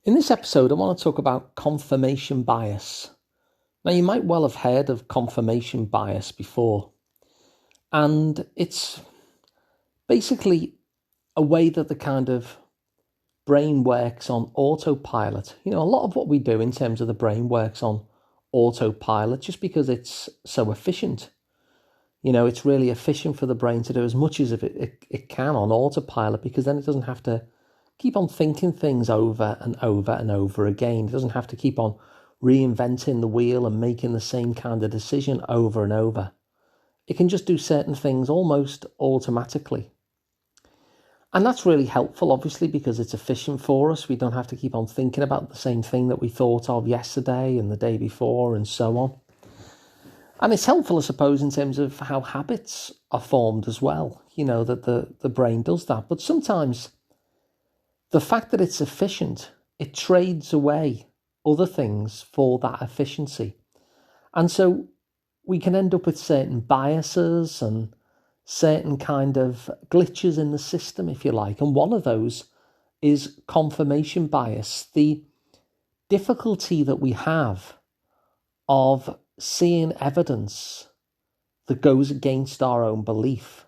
In this episode, I want to talk about confirmation bias. Now, you might well have heard of confirmation bias before, and it's basically a way that the kind of brain works on autopilot. A lot of what we do in terms of the brain works on autopilot just because it's so efficient. It's really efficient for the brain to do as much as it can on autopilot, because then it doesn't have to keep on thinking things over and over and over again. It doesn't have to keep on reinventing the wheel and making the same kind of decision over and over. It can just do certain things almost automatically. And that's really helpful, obviously, because it's efficient for us. We don't have to keep on thinking about the same thing that we thought of yesterday and the day before and so on. And it's helpful, I suppose, in terms of how habits are formed as well, that the brain does that. But sometimes the fact that it's efficient, it trades away other things for that efficiency. And so we can end up with certain biases and certain kind of glitches in the system, if you like. And one of those is confirmation bias, the difficulty that we have of seeing evidence that goes against our own belief.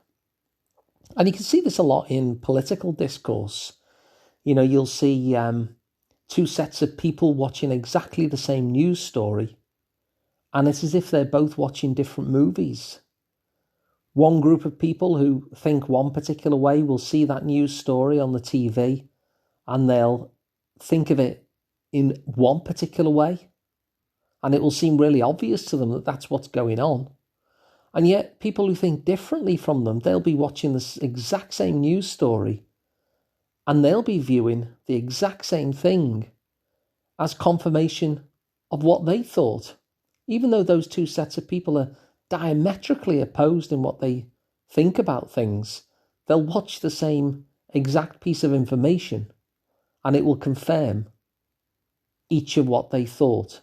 And you can see this a lot in political discourse. You'll see two sets of people watching exactly the same news story, and it's as if they're both watching different movies. One group of people who think one particular way will see that news story on the TV, and they'll think of it in one particular way, and it will seem really obvious to them that that's what's going on. And yet people who think differently from them, they'll be watching this exact same news story, and they'll be viewing the exact same thing as confirmation of what they thought. Even though those two sets of people are diametrically opposed in what they think about things, they'll watch the same exact piece of information and it will confirm each of what they thought.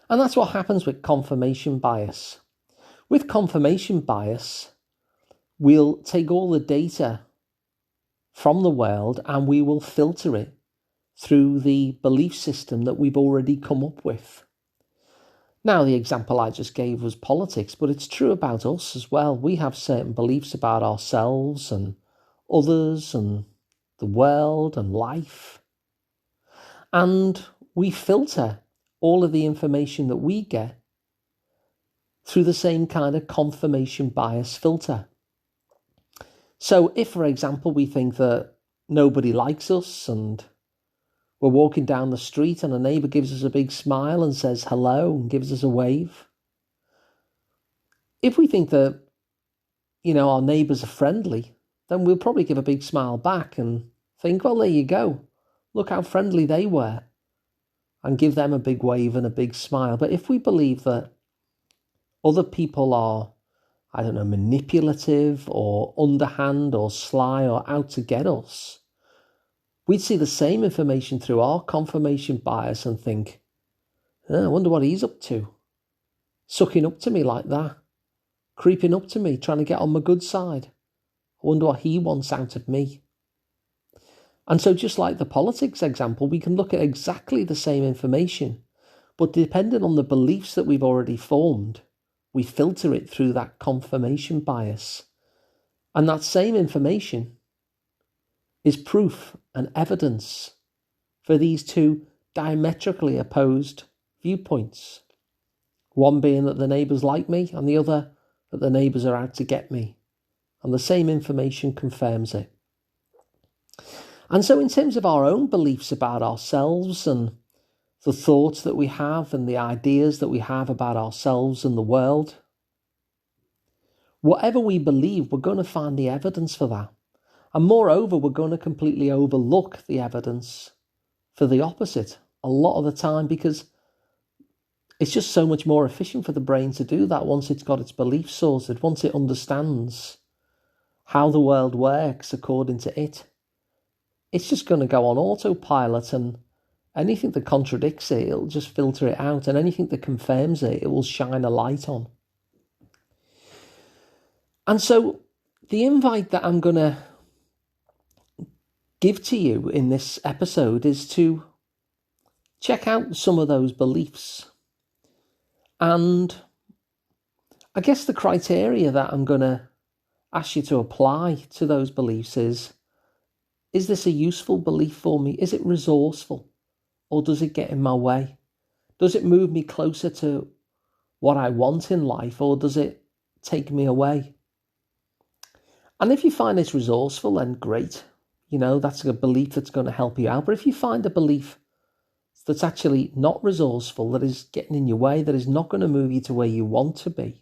And that's what happens with confirmation bias. With confirmation bias, we'll take all the data from the world and we will filter it through the belief system that we've already come up with. Now, the example I just gave was politics, but it's true about us as well. We have certain beliefs about ourselves and others and the world and life. And we filter all of the information that we get through the same kind of confirmation bias filter. So if, for example, we think that nobody likes us and we're walking down the street and a neighbour gives us a big smile and says hello and gives us a wave, if we think that, our neighbours are friendly, then we'll probably give a big smile back and think, well, there you go. Look how friendly they were, and give them a big wave and a big smile. But if we believe that other people are, manipulative or underhand or sly or out to get us, we'd see the same information through our confirmation bias and think, I wonder what he's up to. Sucking up to me like that. Creeping up to me, trying to get on my good side. I wonder what he wants out of me. And so just like the politics example, we can look at exactly the same information, but depending on the beliefs that we've already formed, we filter it through that confirmation bias. And that same information is proof and evidence for these two diametrically opposed viewpoints. One being that the neighbours like me, and the other that the neighbours are out to get me. And the same information confirms it. And so in terms of our own beliefs about ourselves and the thoughts that we have and the ideas that we have about ourselves and the world, whatever we believe, we're going to find the evidence for that. And moreover, we're going to completely overlook the evidence for the opposite a lot of the time, because it's just so much more efficient for the brain to do that once it's got its beliefs sorted, once it understands how the world works according to it. It's just going to go on autopilot, and anything that contradicts it, it'll just filter it out, and anything that confirms it, it will shine a light on. And so the invite that I'm going to give to you in this episode is to check out some of those beliefs. And I guess the criteria that I'm going to ask you to apply to those beliefs is this a useful belief for me? Is it resourceful? Or does it get in my way? Does it move me closer to what I want in life, or does it take me away? And if you find it's resourceful, then great. That's a belief that's going to help you out. But if you find a belief that's actually not resourceful, that is getting in your way, that is not going to move you to where you want to be,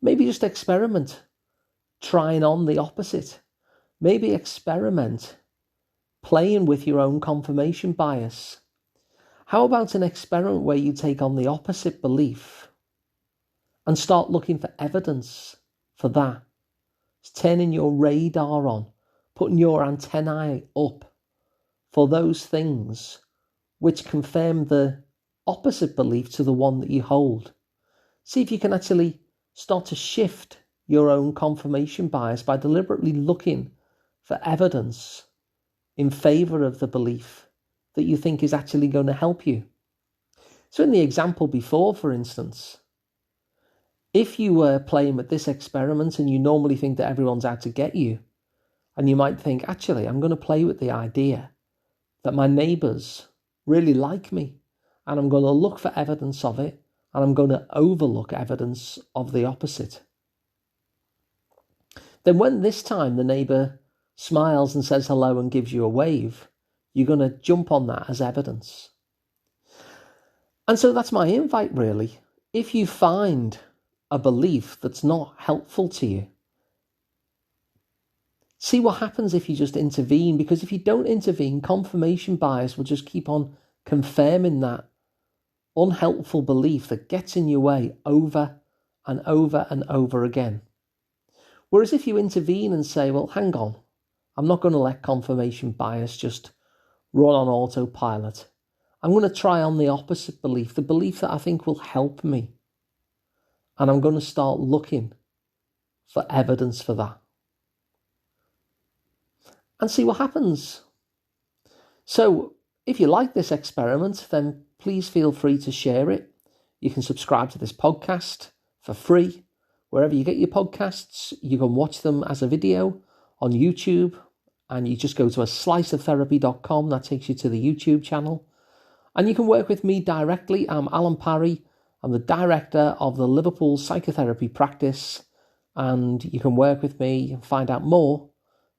maybe just experiment trying on the opposite. Maybe experiment playing with your own confirmation bias. How about an experiment where you take on the opposite belief and start looking for evidence for that? It's turning your radar on, putting your antennae up for those things which confirm the opposite belief to the one that you hold. See if you can actually start to shift your own confirmation bias by deliberately looking for evidence in favour of the belief that you think is actually going to help you. So in the example before, for instance, if you were playing with this experiment and you normally think that everyone's out to get you, and you might think, actually, I'm going to play with the idea that my neighbours really like me, and I'm going to look for evidence of it, and I'm going to overlook evidence of the opposite. Then when this time the neighbour smiles and says hello and gives you a wave, you're going to jump on that as evidence. And so that's my invite, really. If you find a belief that's not helpful to you, see what happens if you just intervene, because if you don't intervene, confirmation bias will just keep on confirming that unhelpful belief that gets in your way over and over and over again. Whereas if you intervene and say, well, hang on, I'm not going to let confirmation bias just run on autopilot. I'm going to try on the opposite belief, the belief that I think will help me. And I'm going to start looking for evidence for that. And see what happens. So if you like this experiment, then please feel free to share it. You can subscribe to this podcast for free. Wherever you get your podcasts, you can watch them as a video on YouTube. And you just go to sliceoftherapy.com. That takes you to the YouTube channel. And you can work with me directly. I'm Alun Parry. I'm the director of the Liverpool Psychotherapy practice. And you can work with me and find out more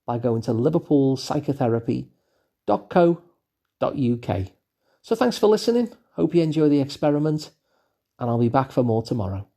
by going to liverpoolpsychotherapy.co.uk. So thanks for listening. Hope you enjoy the experiment. And I'll be back for more tomorrow.